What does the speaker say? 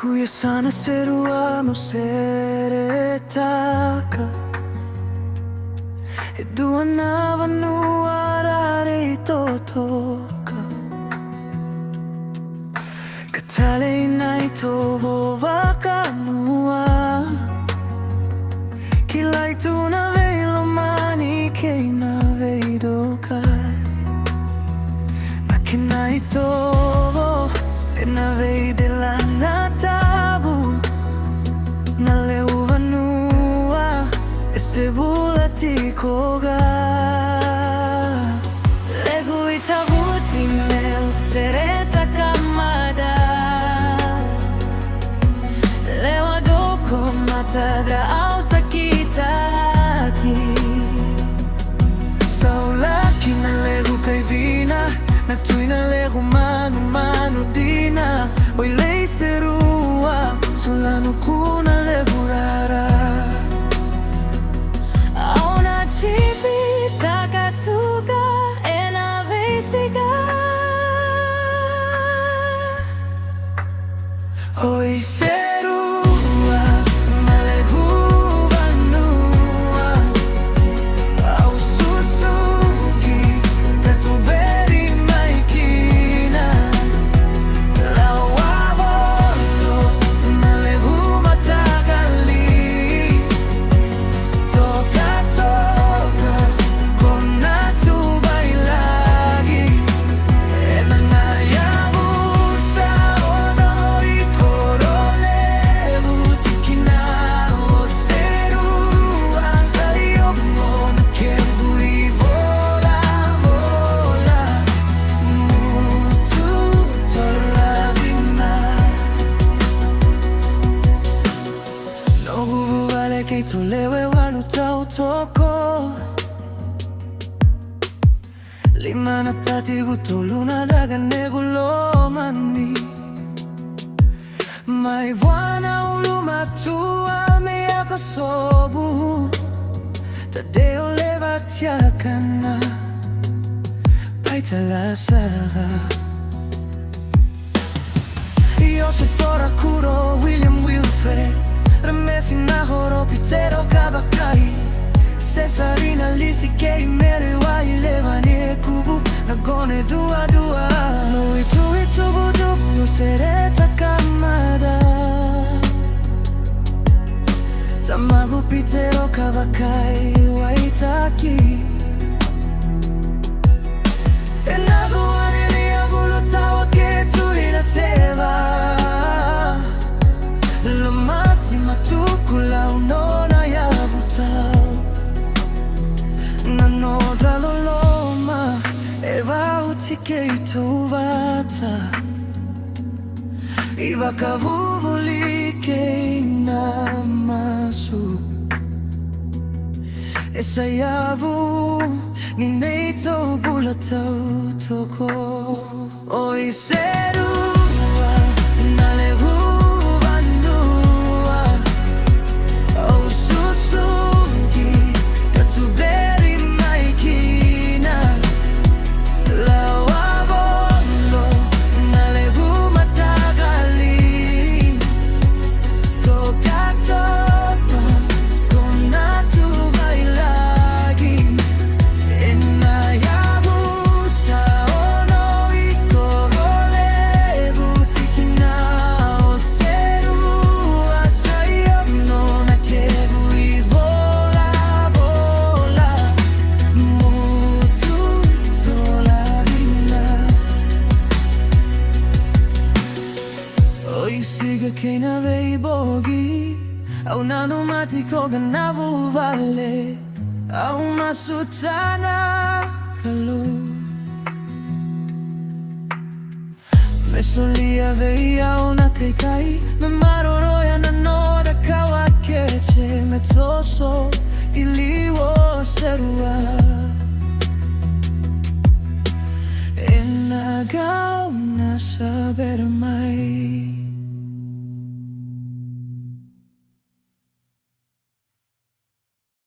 Lequ sana Serua no seretaka E dua nava no arare totoka Katale inai toho vakanua Kilai tuna veilo mani keina veidokai Makinai toho na veide la natabu Na leuva nua E se buloutawake Lequ itavuti mel sereta kamada Lewa doko matagra au sakitaki Saulaki na Lequ kai Vina Na Tuinacau manu dina Oi lei Serua Sulano kuna levurara Auna chipi Tokatoka E na veisiga Oi Serua Na Lequ vanua Au susuki Tatuberi maikina Lawavolo Na Lequ Mataqali Tokatoka Kona Tubailagi Enana Yavusa Onoi Korolevu Tikina Serua Saio mona Kembui vola Mutu No vale que tu lewe Buloutawake Limana tati gutuluna daga negulomani Mai wana uluma tua me akasobu Tadeo levatiakana Paita la saga Fora Kuro William Wilfred Remesio Naqoro Petero Kavakai Cesarina lisi kei mere wa ilevane kubu Nagone dua No itu budu no sereta kamada Tamagu Petero Kavakai Waitaki Senagu anelia Buloutawake Tuinacau Lomati matukula unona Yavusa Nanodra loloma Eva utike ituvata Iva kavuvulike inamasu Esa yavu Nineito Buloutawake Oi Serua Na Lequ vanua Au susuki Katuberi maikina Lawavolo Na Lequ Mataqali Tokatoka Kona Tubailagi Ena Yavusa Onoi Korolevu Tikina Serua Saio mona Kembui vola Mutu Vina Oi siga keina vei bogi Au nano matiko ganavu vale Au masutana kalu Me solia veia una kai Me maroroya na noda kawakeche Me toso iliwo Serua Enagau na saber mai